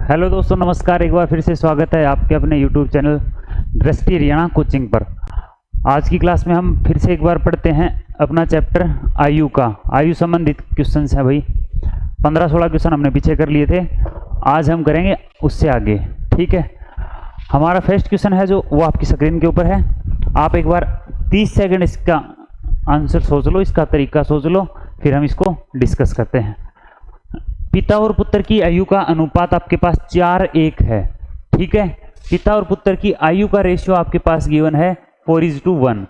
Hello दोस्तों, नमस्कार। एक बार फिर से स्वागत है आपके अपने यूट्यूब चैनल दृष्टि हरियाणा कोचिंग पर। आज की क्लास में हम फिर से एक बार पढ़ते हैं अपना चैप्टर आयु का। आयु संबंधित क्वेश्चंस हैं भाई। 15-16 क्वेश्चन हमने पीछे कर लिए थे, आज हम करेंगे उससे आगे। ठीक है, हमारा फर्स्ट क्वेश्चन है जो वो आपकी स्क्रीन के ऊपर है। आप एक बार 30 सेकेंड इसका आंसर सोच लो, इसका तरीका सोच लो, फिर हम इसको डिस्कस करते हैं। पिता और पुत्र की आयु का अनुपात आपके पास 4:1 है। ठीक है, पिता और पुत्र की आयु का रेशियो आपके पास गिवन है 4:1।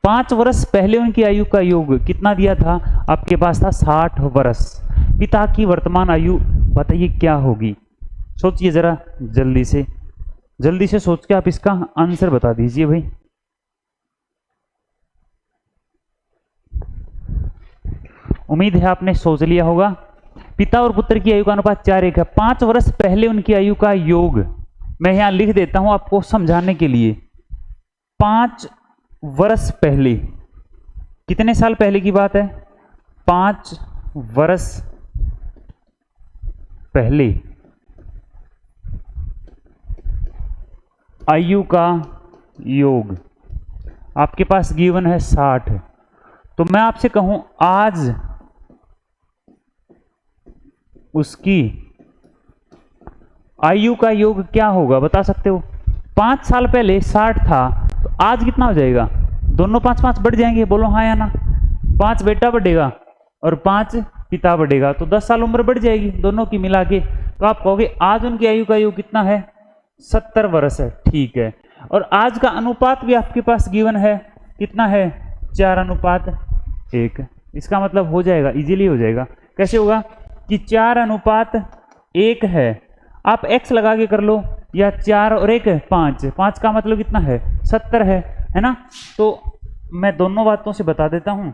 5 वर्ष पहले उनकी आयु का योग कितना दिया था? आपके पास था 60 वर्ष। पिता की वर्तमान आयु बताइए क्या होगी? सोचिए जरा, जल्दी से सोच के आप इसका आंसर बता दीजिए भाई। उम्मीद है आपने सोच लिया होगा। पिता और पुत्र की आयु का अनुपात 4:1 है। 5 वर्ष पहले उनकी आयु का योग मैं यहां लिख देता हूं आपको समझाने के लिए। 5 वर्ष पहले, कितने साल पहले की बात है? 5 वर्ष पहले आयु का योग आपके पास गिवन है 60। तो मैं आपसे कहूं आज उसकी आयु का योग क्या होगा, बता सकते हो? 5 साल पहले 60 था, तो आज कितना हो जाएगा? दोनों 5-5 बढ़ जाएंगे, बोलो हाँ या ना। 5 बेटा बढ़ेगा और 5 पिता बढ़ेगा, तो 10 साल उम्र बढ़ जाएगी दोनों की मिला के। तो आप कहोगे आज उनकी आयु का योग कितना है? 70 वर्ष है। ठीक है, और आज का अनुपात भी आपके पास गिवन है, कितना है? 4:1। इसका मतलब हो जाएगा, इजीली हो जाएगा। कैसे होगा कि 4:1 है, आप x लगा के कर लो, या 4 और 1 5, 5 का मतलब कितना है? 70 है ना। तो मैं दोनों बातों से बता देता हूं।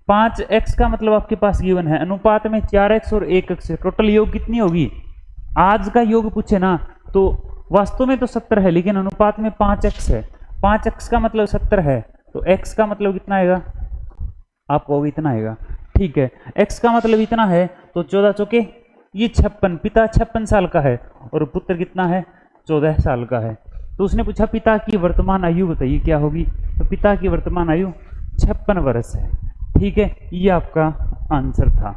5x का मतलब आपके पास गिवन है, अनुपात में 4x और 1x, टोटल योग कितनी होगी? आज का योग पूछे ना, तो वास्तव में तो 70 है, लेकिन अनुपात में 5x है। 5x का मतलब 70 है, तो x का मतलब कितना आएगा? आप कहोगे इतना आएगा। ठीक है, x का मतलब इतना है, तो 14 चौके ये 56। पिता 56 साल का है और पुत्र कितना है? 14 साल का है। तो उसने पूछा पिता की वर्तमान आयु बताइए क्या होगी? तो पिता की वर्तमान आयु 56 वर्ष है। ठीक है, ये आपका आंसर था।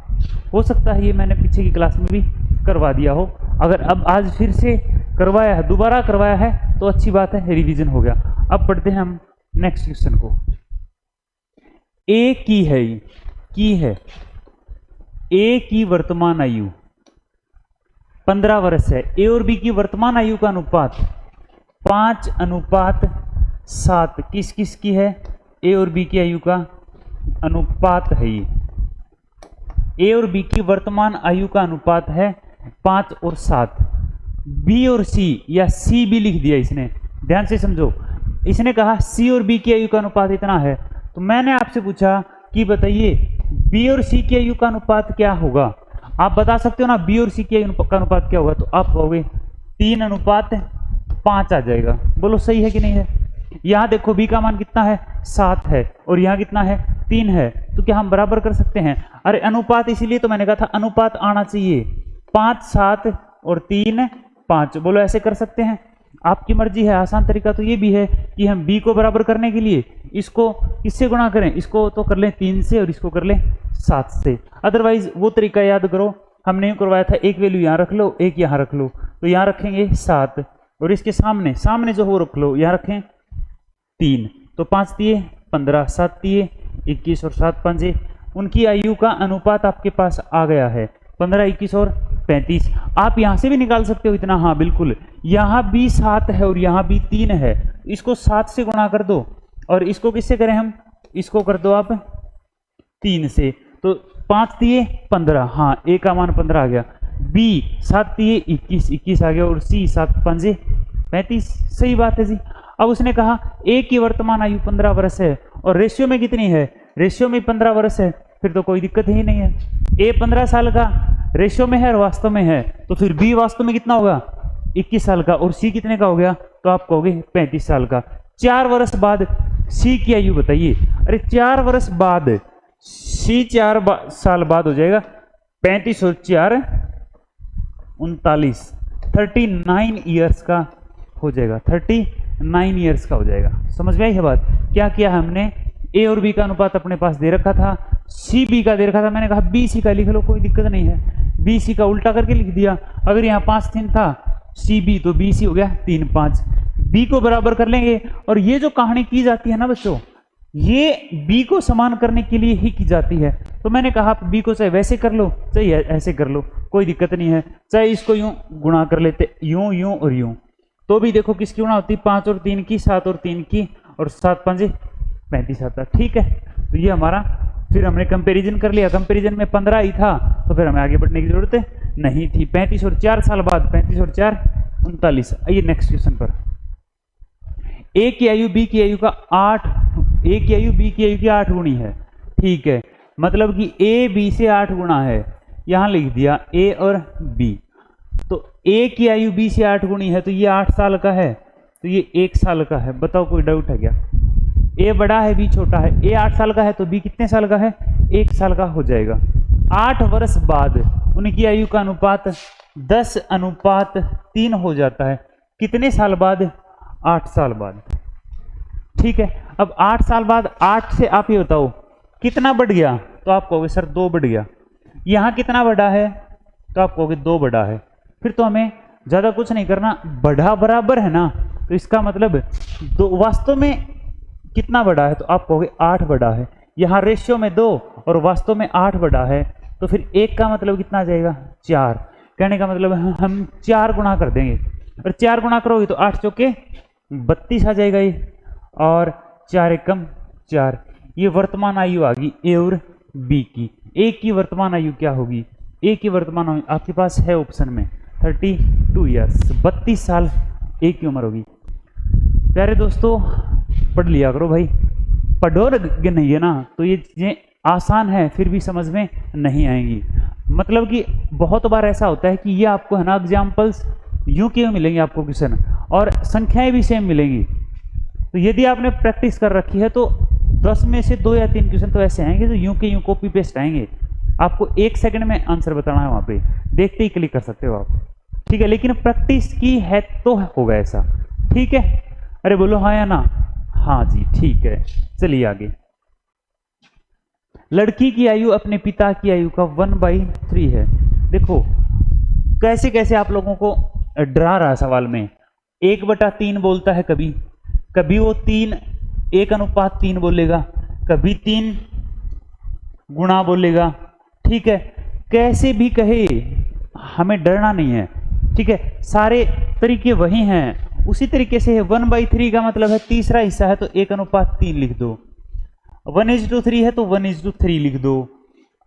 हो सकता है ये मैंने पीछे की क्लास में भी करवा दिया हो। अगर अब आज फिर से करवाया है, दोबारा करवाया है, तो अच्छी बात है, रिवीजन हो गया। अब पढ़ते हैं हम नेक्स्ट क्वेश्चन को। ए की है ए की वर्तमान आयु 15 वर्ष है। ए और बी की वर्तमान आयु का अनुपात 5:7 किस किस की है? ए और बी की आयु का अनुपात है ये। ए और बी की वर्तमान आयु का अनुपात है 5 और 7। बी और सी, या सी भी लिख दिया इसने, ध्यान से समझो। इसने कहा सी और बी की आयु का अनुपात इतना है, तो मैंने आपसे पूछा कि बताइए बी और सी की आयु का अनुपात क्या होगा? आप बता सकते हो ना बी और सी की आयु का अनुपात क्या होगा? तो आप कहोगे 3:5 आ जाएगा। बोलो सही है कि नहीं है? यहां देखो बी का मान कितना है? 7 है, और यहां कितना है? 3 है। तो क्या हम बराबर कर सकते हैं? अरे अनुपात, इसीलिए तो मैंने कहा था अनुपात आना चाहिए। 5 7 और 3 5, बोलो ऐसे कर सकते हैं? आपकी मर्जी है। आसान तरीका तो ये भी है कि हम b को बराबर करने के लिए इसको किससे गुणा करें? इसको तो कर लें 3 से और इसको कर लें 7 से। अदरवाइज वो तरीका याद करो, हमने करवाया था एक वैल्यू यहाँ रख लो, एक यहाँ रख लो। तो यहाँ रखेंगे 7 और इसके सामने जो हो रख लो, यहाँ रखें 3। तो 5 दिए 15, 7 दिए 21 और 7 5। उनकी आयु का अनुपात आपके पास आ गया है 15, 21 और 35। आप यहां से भी निकाल सकते हो इतना। हाँ बिल्कुल, यहां भी 7 है और यहां भी 3 है। इसको 7 से गुणा कर दो, और इसको किससे करें हम? इसको कर दो आप 3 से। तो 5 दिए 15, हाँ ए का मान 15 आ गया। बी 7 दिए 21 आ गया, और सी 7 5 35। सही बात है जी। अब उसने कहा ए की वर्तमान आयु 15 वर्ष है और रेशियो में कितनी है? रेशियो में 15 वर्ष है, फिर तो कोई दिक्कत ही नहीं है। ए 15 साल का रेशियो में है और वास्तव में है, तो फिर बी वास्तव में कितना होगा? 21 साल का, और सी कितने का हो गया? तो आप कहोगे 35 साल का। 4 वर्ष बाद सी की आयु बताइए। अरे 4 वर्ष बाद सी 4 साल बाद हो जाएगा 35 और 4 39, 39 ईयर्स का हो जाएगा, 39 ईयर्स का हो जाएगा। समझ में आई है बात? क्या किया हमने, ए और बी का अनुपात अपने पास दे रखा था, सी बी का दे रखा था, मैंने कहा बी सी का लिख लो, कोई दिक्कत नहीं है। बी सी का उल्टा करके लिख दिया, अगर यहाँ 5 3 था सी बी तो बी सी हो गया 3 5, बी को बराबर कर लेंगे। और ये जो कहानी की जाती है ना बच्चों, ये बी को समान करने के लिए ही की जाती है। तो मैंने कहा आप बी को चाहे वैसे कर लो चाहे ऐसे कर लो, कोई दिक्कत नहीं है, चाहे इसको यूं गुणा कर लेते, यूं यूं और यूं, तो भी देखो किसकी गुणा होती, 5 और 3 की, 7 और 3 की, और 7 5 35 आता। ठीक है, तो ये हमारा, फिर हमने कंपैरिजन कर लिया, कंपैरिजन में 15 ही था, तो फिर हमें आगे बढ़ने की जरूरत नहीं थी। 35 और 4 साल बाद, 35 और 4 39। आइए नेक्स्ट क्वेश्चन पर। ए की आयु बी की आयु का 8, ए की आयु बी की आयु की 8 गुनी है। ठीक है, मतलब कि ए बी से 8 गुना है, यहां लिख दिया ए और बी। तो ए की आयु बी से 8 गुनी है, तो ये 8 साल का है, तो ये 1 साल का है। बताओ कोई डाउट है क्या? ए बड़ा है बी छोटा है, ए 8 साल का है तो बी कितने साल का है, 1 साल का हो जाएगा। 8 वर्ष बाद उनकी आयु का अनुपात 10:3 हो जाता है। कितने साल बाद? 8 साल बाद। ठीक है, अब 8 साल बाद 8 से आप ये बताओ कितना बढ़ गया, तो आप कहोगे सर 2 बढ़ गया। यहां कितना बढ़ा है, तो आप कहोगे 2 बढ़ा है। फिर तो हमें ज्यादा कुछ नहीं करना, बढ़ा बराबर है ना, तो इसका मतलब 2 वास्तव में कितना बढ़ा है, तो आप कहोगे 8 बढ़ा है। यहाँ रेशियो में 2 और वास्तव में 8 बढ़ा है, तो फिर 1 का मतलब कितना आ जाएगा, 4। कहने का मतलब हम 4 गुणा कर देंगे, और 4 गुणा करोगे तो 8 चौके 32 आ जाएगा ये, और 4 एकम 4। ये वर्तमान आयु आ गई ए और बी की। ए की वर्तमान आयु क्या होगी, ए की वर्तमान आयु आपके पास है ऑप्शन में 32 ईयर्स, 32 साल ए की उम्र होगी। प्यारे दोस्तों पढ़ लिया करो भाई, पढ़ो नहीं है ना तो ये चीज़ें आसान है फिर भी समझ में नहीं आएंगी। मतलब कि बहुत बार ऐसा होता है कि ये आपको है ना एग्जाम्पल्स यूं के मिलेंगे आपको क्वेश्चन, और संख्याएं भी सेम मिलेंगी। तो यदि आपने प्रैक्टिस कर रखी है तो 10 में से 2 या 3 क्वेश्चन तो ऐसे आएंगे जो यूं के यूं कॉपी पेस्ट आएंगे। आपको 1 सेकंड में आंसर बताना है, वहां पे देखते ही क्लिक कर सकते हो आप। ठीक है, लेकिन प्रैक्टिस की है तो होगा ऐसा। ठीक है, अरे बोलो हाँ या ना? हाँ जी, ठीक है। चलिए आगे। लड़की की आयु अपने पिता की आयु का 1/3 है। देखो कैसे कैसे आप लोगों को डरा रहा सवाल में। 1/3 बोलता है, कभी कभी वो 3 1:3 बोलेगा, कभी 3 गुणा बोलेगा। ठीक है, कैसे भी कहे हमें डरना नहीं है। ठीक है, सारे तरीके वही हैं, उसी तरीके से है। 1/3 का मतलब है तीसरा हिस्सा है तो 1:3 लिख दो, 1:3 है तो 1:3 लिख दो।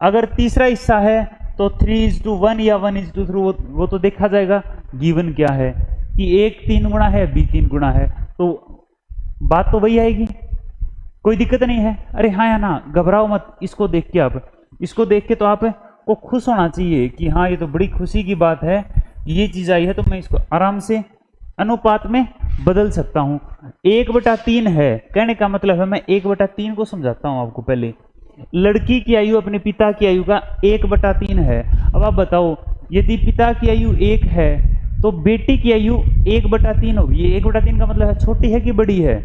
अगर तीसरा हिस्सा है तो 3:1 या 1:3, वो तो देखा जाएगा गिवन क्या है कि एक 3 गुणा है, बी 3 गुणा है, तो बात तो वही आएगी, कोई दिक्कत नहीं है। अरे हाँ या ना, घबराओ मत। इसको देख के इसको देख के तो आपको खुश होना चाहिए कि हाँ ये तो बड़ी खुशी की बात है, ये चीज़ आई है तो मैं इसको आराम से अनुपात में बदल सकता हूँ। 1/3 है, कहने का मतलब है मैं 1/3 को समझाता हूँ आपको। पहले लड़की की आयु अपने पिता की आयु का 1/3 है। अब आप बताओ, यदि पिता की आयु 1 है तो बेटी की आयु 1/3 होगी। 1/3 का मतलब है छोटी है कि बड़ी है,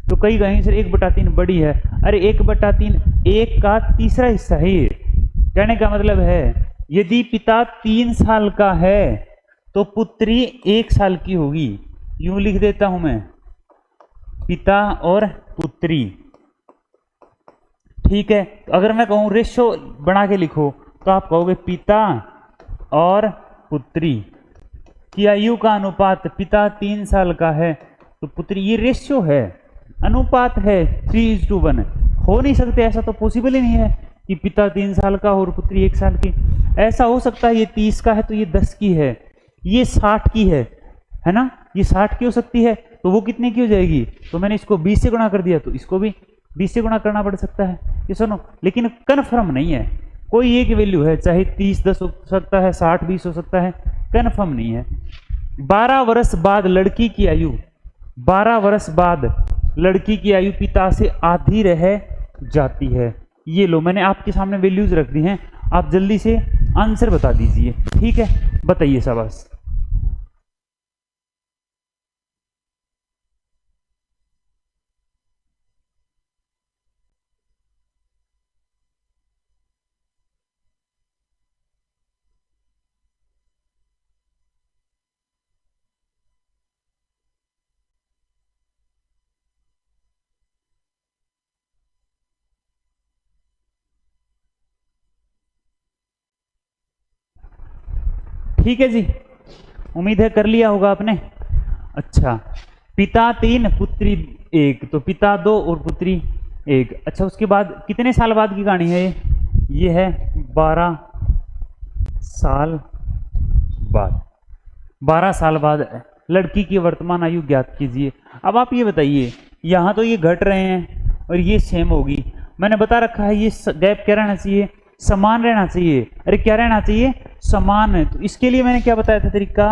तो कई कहीं से 1/3 बड़ी है। अरे 1/3 1 का तीसरा हिस्सा है ये। कहने का मतलब है यदि पिता 3 साल का है तो पुत्री 1 साल की होगी। यूं लिख देता हूं मैं, पिता और पुत्री। ठीक है, तो अगर मैं कहूं रेशो बना के लिखो तो आप कहोगे पिता और पुत्री की आयु का अनुपात, पिता 3 साल का है तो पुत्री, ये रेशियो है, अनुपात है 3:1। हो नहीं सकते, ऐसा तो पॉसिबल ही नहीं है कि पिता 3 साल का और पुत्री 1 साल की। ऐसा हो सकता है ये 30 का है तो ये 10 की है, ये 60 की है ना, ये 60 की हो सकती है, तो वो कितने की हो जाएगी? तो मैंने इसको 20 से गुणा कर दिया तो इसको भी 20 से गुणा करना पड़ सकता है। ये सुनो, लेकिन कन्फर्म नहीं है, कोई एक वैल्यू है, चाहे 30 10 हो सकता है, 60 20 हो सकता है, कन्फर्म नहीं है। 12 वर्ष बाद लड़की की आयु, 12 वर्ष बाद लड़की की आयु पिता से आधी रह जाती है। ये लो, मैंने आपके सामने वैल्यूज रख दी हैं, आप जल्दी से आंसर बता दीजिए। ठीक है, बताइए शाबाश। ठीक है जी, उम्मीद है कर लिया होगा आपने। अच्छा, पिता 3 पुत्री 1, तो पिता 2 और पुत्री 1। अच्छा, उसके बाद कितने साल बाद की कहानी है ये है 12 साल बाद। 12 साल बाद लड़की की वर्तमान आयु ज्ञात कीजिए। अब आप ये बताइए, यहाँ तो ये घट रहे हैं और ये सेम होगी। मैंने बता रखा है ये गैप क्या रहना चाहिए, समान रहना चाहिए। अरे क्या रहना चाहिए, समान। तो इसके लिए मैंने क्या बताया था तरीका,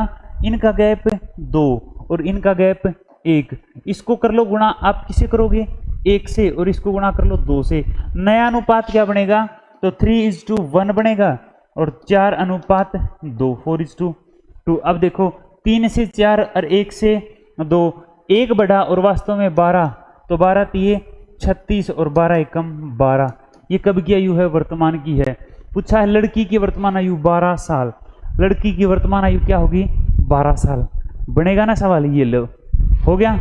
इनका गैप 2 और इनका गैप 1। इसको कर लो गुणा, आप किसे करोगे 1 से, और इसको गुणा कर लो 2 से। नया अनुपात क्या बनेगा, तो 3:1 बनेगा और 4:2, 4:2। अब देखो 3 से 4 और 1 से 2, 1 बढ़ा और वास्तव में 12, तो 12 3 36 और 12 एकम 12। ये कब की आयु है, वर्तमान की है। पूछा है लड़की की वर्तमान आयु 12 साल। लड़की की वर्तमान आयु क्या होगी, 12 साल। बनेगा ना सवाल, ये लो हो गया।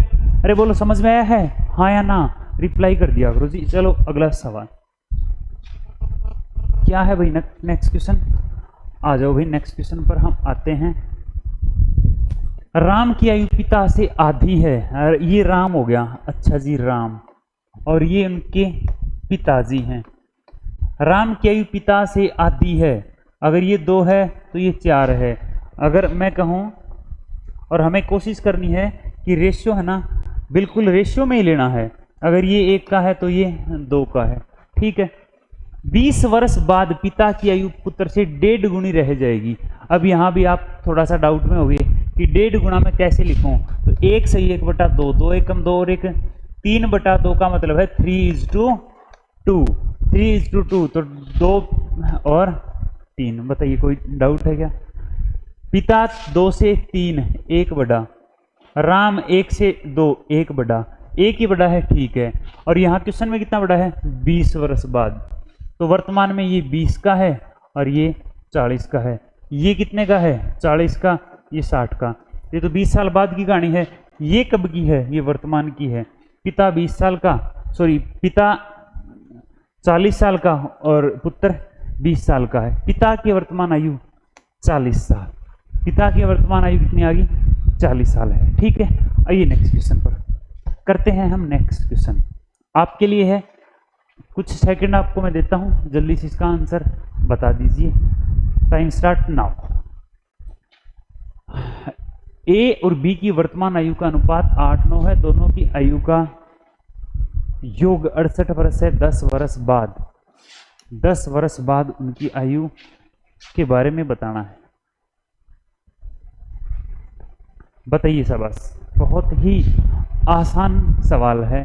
अरे बोलो समझ में आया है, हाँ या ना, रिप्लाई कर दिया करो जी। चलो अगला सवाल क्या है भाई, नेक्स्ट क्वेश्चन आ जाओ भाई। नेक्स्ट क्वेश्चन पर हम आते हैं। राम की आयु पिता से आधी है, ये राम हो गया। अच्छा जी, राम, और ये उनके पिताजी हैं। राम की आयु पिता से आधी है, अगर ये 2 है तो ये 4 है। अगर मैं कहूँ, और हमें कोशिश करनी है कि रेशियो है ना, बिल्कुल रेशियो में ही लेना है। अगर ये 1 का है तो ये 2 का है, ठीक है। 20 वर्ष बाद पिता की आयु पुत्र से 1.5 गुनी रह जाएगी। अब यहाँ भी आप थोड़ा सा डाउट में होगे कि 1.5 गुना में कैसे लिखूं, तो 1 सही 1/2, 2 एकम 2 और 1 3/2 का मतलब है 3:2, 3:2, तो 2 और 3। बताइए कोई डाउट है क्या। पिता 2 से 3 1 बड़ा, राम 1 से 2 1 बड़ा, 1 ही बड़ा है, ठीक है। और यहाँ क्वेश्चन में कितना बड़ा है, 20 वर्ष बाद। तो वर्तमान में ये 20 का है और ये 40 का है। ये कितने का है, 40 का, ये 60 का। ये तो 20 साल बाद की कहानी है। ये कब की है, ये वर्तमान की है। पिता 20 साल का, सॉरी पिता 40 साल का और पुत्र 20 साल का है। पिता की वर्तमान आयु 40 साल। पिता की वर्तमान आयु कितनी आ गई, 40 साल है, ठीक है। आइए नेक्स्ट क्वेश्चन पर करते हैं हम। नेक्स्ट क्वेश्चन आपके लिए है, कुछ सेकंड आपको मैं देता हूं, जल्दी से इसका आंसर बता दीजिए। Time start now. ए और बी की वर्तमान आयु का अनुपात 8:9 है। दोनों की आयु का योग 68 वर्ष है। 10 वर्ष बाद, 10 वर्ष बाद उनकी आयु के बारे में बताना है। बताइए शाबाश, बहुत ही आसान सवाल है।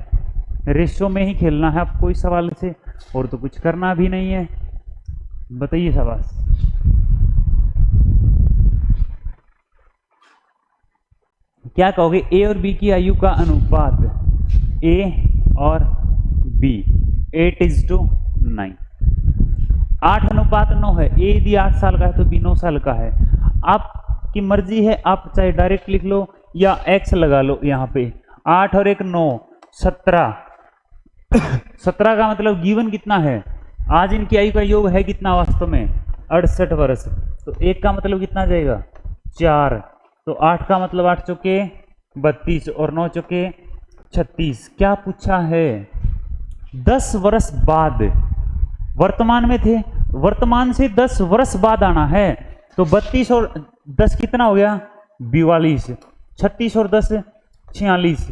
रेशो में ही खेलना है आपको इस सवाल से, और तो कुछ करना भी नहीं है। बताइए शाबाश। क्या कहोगे, ए और बी की आयु का अनुपात, ए और बी 8:9। 8:9 है। ए यदि 8 साल का है तो बी 9 साल का है। आपकी मर्जी है, आप चाहे डायरेक्ट लिख लो या एक्स लगा लो। यहाँ पे 8 और 1 9, 17। 17 का मतलब गिवन कितना है, आज इनकी आयु का योग है कितना वास्तव में, 68 वर्ष। तो 1 का मतलब कितना जाएगा, 4। तो 8 का मतलब 8 चौके 32 और 9 चौके 36। क्या पूछा है, 10 वर्ष बाद। वर्तमान में थे, वर्तमान से 10 वर्ष बाद आना है। तो 32 और 10 कितना हो गया, 42। 36 और 10 46।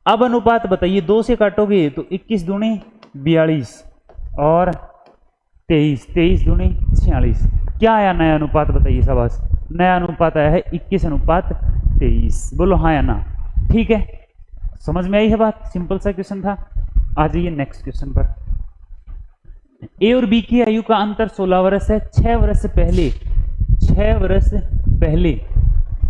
अब अनुपात बताइए, 2 से काटोगे तो 21 दूनी 42 और 23, 23 दूनी 46। क्या आया नया अनुपात, बताइए शाबाश। नया अनुपात आया है 21:23। बोलो हाँ या ना, ठीक है। समझ में आई है बात, सिंपल सा क्वेश्चन था। आ जाइए नेक्स्ट क्वेश्चन पर। ए और बी की आयु का अंतर 16 वर्ष है। 6 वर्ष पहले, 6 वर्ष पहले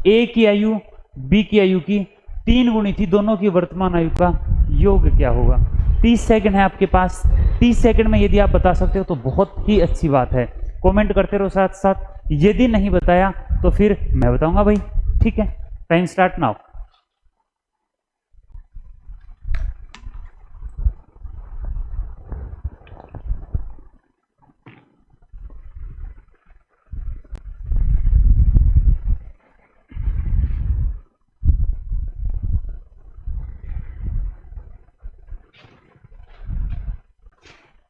ए की आयु बी की आयु की 3 गुनी थी। दोनों की वर्तमान आयु का योग क्या होगा। 30 सेकंड है आपके पास। 30 सेकंड में यदि आप बता सकते हो तो बहुत ही अच्छी बात है। कमेंट करते रहो साथ साथ। यदि नहीं बताया तो फिर मैं बताऊंगा भाई, ठीक है। Time start now.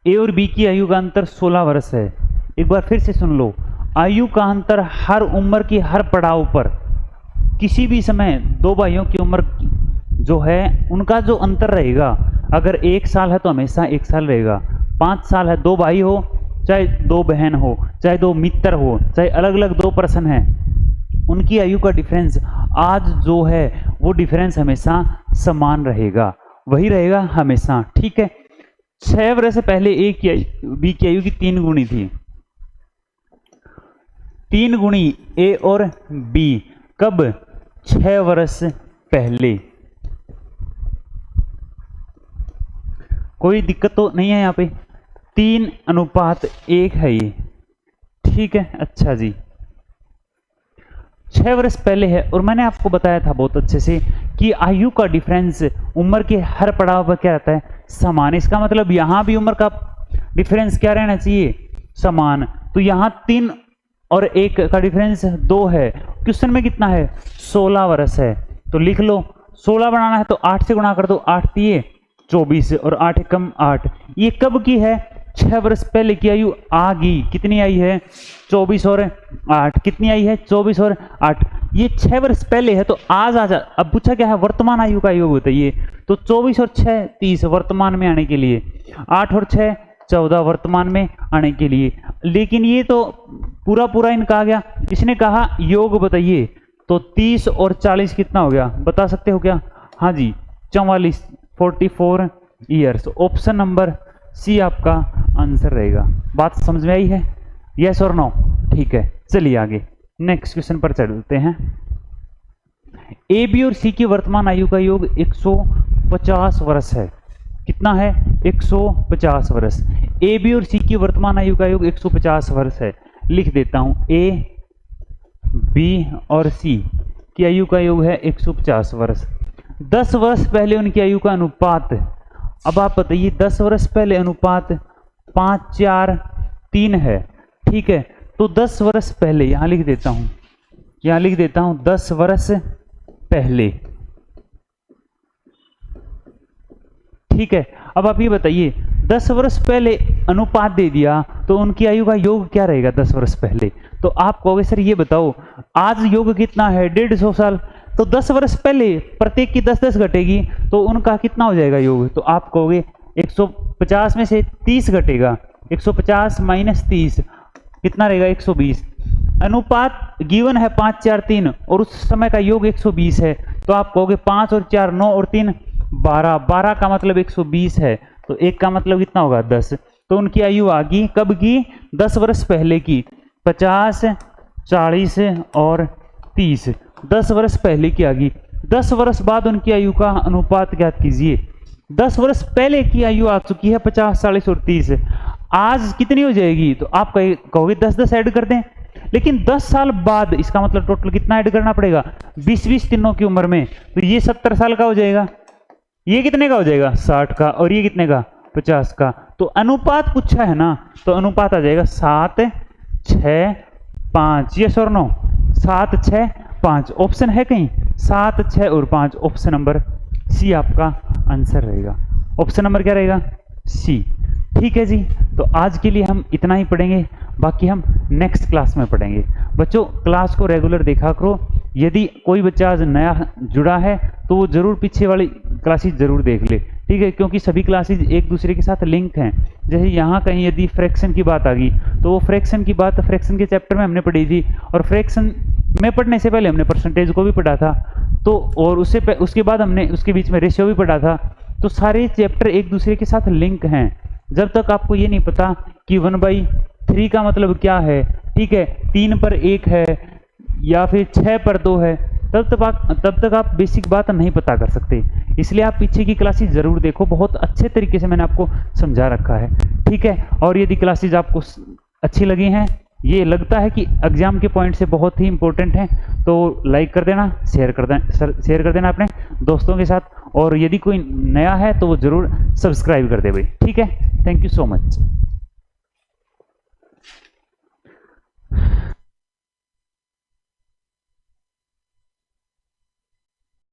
ए और बी की आयु का अंतर 16 वर्ष है। एक बार फिर से सुन लो, आयु का अंतर हर उम्र की हर पड़ाव पर किसी भी समय दो भाइयों की उम्र जो है उनका जो अंतर रहेगा, अगर 1 साल है तो हमेशा 1 साल रहेगा। 5 साल है, 2 भाई हो चाहे 2 बहन हो चाहे 2 मित्र हो चाहे अलग अलग 2 पर्सन हैं, उनकी आयु का डिफरेंस आज जो है वो डिफरेंस हमेशा समान रहेगा, वही रहेगा हमेशा। ठीक है, 6 वर्ष से पहले ए की आयु बी की आयु की 3 गुणी थी। 3 गुणी ए और बी कब? 6 वर्ष पहले। कोई दिक्कत तो नहीं है यहाँ पे? 3:1 है ये। ठीक है, अच्छा जी, 6 वर्ष पहले है। और मैंने आपको बताया था बहुत अच्छे से कि आयु का डिफरेंस उम्र के हर पड़ाव पर क्या रहता है? समान। इसका मतलब यहां भी उम्र का डिफरेंस क्या रहना चाहिए? समान। तो यहां 3 और 1 का डिफरेंस 2 है। क्वेश्चन में कितना है? 16 वर्ष है। तो लिख लो, 16 बनाना है तो 8 से गुणा कर दो, 8 3 24 और 8 कम 8। ये कब की है? 6 वर्ष पहले की आयु आ गई। कितनी आई है? 24 और 8। कितनी आई है? 24 और 8। ये 6 वर्ष पहले है तो आज आ जा। अब पूछा क्या है? वर्तमान आयु का योग बताइए। तो 24 और 6 30 वर्तमान में आने के लिए, 8 और 6 14 वर्तमान में आने के लिए। लेकिन ये तो पूरा पूरा इनका आ गया। इसने कहा योग बताइए, तो 30 और 40 कितना हो गया? बता सकते हो क्या? हाँ जी, 44 44 ईयर्स। ऑप्शन नंबर सी आपका आंसर रहेगा। बात समझ में आई है? यस और नो? ठीक है, चलिए आगे नेक्स्ट क्वेश्चन पर चलते हैं। ए बी और सी की वर्तमान आयु का योग 150 वर्ष है। कितना है? 150 वर्ष। ए बी और सी की वर्तमान आयु का योग 150 वर्ष है। लिख देता हूं, ए बी और सी की आयु का योग है 150 वर्ष। 10 वर्ष पहले उनकी आयु का अनुपात, अब आप बताइए 10 वर्ष पहले अनुपात 5 4 3 है। ठीक है, तो 10 वर्ष पहले यहां लिख देता हूं, 10 वर्ष पहले। ठीक है, अब आप ये बताइए 10 वर्ष पहले अनुपात दे दिया तो उनकी आयु का योग क्या रहेगा 10 वर्ष पहले? तो आप कहोगे सर ये बताओ आज योग कितना है? 150 साल। तो 10 वर्ष पहले प्रत्येक की 10-10 घटेगी तो उनका कितना हो जाएगा योग? तो आप कहोगे 150 में से 30 घटेगा, 150 माइनस 30 कितना रहेगा? 120। अनुपात गिवन है 5 4 3 और उस समय का योग 120 है। तो आप कहोगे 5 और 4 9 और 3 12, 12 का मतलब 120 है, तो 1 का मतलब कितना होगा? 10। तो उनकी आयु आ गई कब की? 10 वर्ष पहले की। 50 40 और 30 10 वर्ष पहले की आ गई। 10 वर्ष बाद उनकी आयु का अनुपात ज्ञात कीजिए। 10 वर्ष पहले की आयु आ चुकी है 50 40 और 30। आज कितनी हो जाएगी? तो आप कहोगे 10-10 ऐड कर दें, लेकिन 10 साल बाद इसका मतलब टोटल कितना ऐड करना पड़ेगा? 20-20 तीनों की उम्र में, तो ये 70 साल का हो जाएगा। ये कितने का हो जाएगा? 60 का। और ये कितने का? 50 का। तो अनुपात पूछा है ना, तो अनुपात आ जाएगा 7 6 5। यस और नो? 7 6 5 ऑप्शन है कहीं? 7 6 और 5 ऑप्शन नंबर सी आपका आंसर रहेगा। ऑप्शन नंबर क्या रहेगा? सी। ठीक है जी, तो आज के लिए हम इतना ही पढ़ेंगे, बाकी हम नेक्स्ट क्लास में पढ़ेंगे। बच्चों क्लास को रेगुलर देखा करो। यदि कोई बच्चा आज नया जुड़ा है तो वो जरूर पीछे वाली क्लासेस जरूर देख ले। ठीक है, क्योंकि सभी क्लासेस एक दूसरे के साथ लिंक हैं। जैसे यहाँ कहीं यदि फ्रैक्शन की बात आ गई तो वो फ्रैक्शन की बात फ्रैक्शन के चैप्टर में हमने पढ़ी थी, और फ्रैक्शन में पढ़ने से पहले हमने परसेंटेज को भी पढ़ा था, तो और उसके बाद हमने उसके बीच में रेशियो भी पढ़ा था। तो सारे चैप्टर एक दूसरे के साथ लिंक हैं। जब तक आपको ये नहीं पता कि 1/3 का मतलब क्या है, ठीक है, 3 पर 1 है या फिर 6 पर 2 है, तब तक आप बेसिक बात नहीं पता कर सकते। इसलिए आप पीछे की क्लासेस जरूर देखो, बहुत अच्छे तरीके से मैंने आपको समझा रखा है। ठीक है, और यदि क्लासेस आपको अच्छी लगी हैं, ये लगता है कि एग्जाम के पॉइंट से बहुत ही इंपॉर्टेंट हैं, तो लाइक कर देना, शेयर कर देना अपने दोस्तों के साथ, और यदि कोई नया है तो वो जरूर सब्सक्राइब कर दे भाई। ठीक है, थैंक यू सो मच।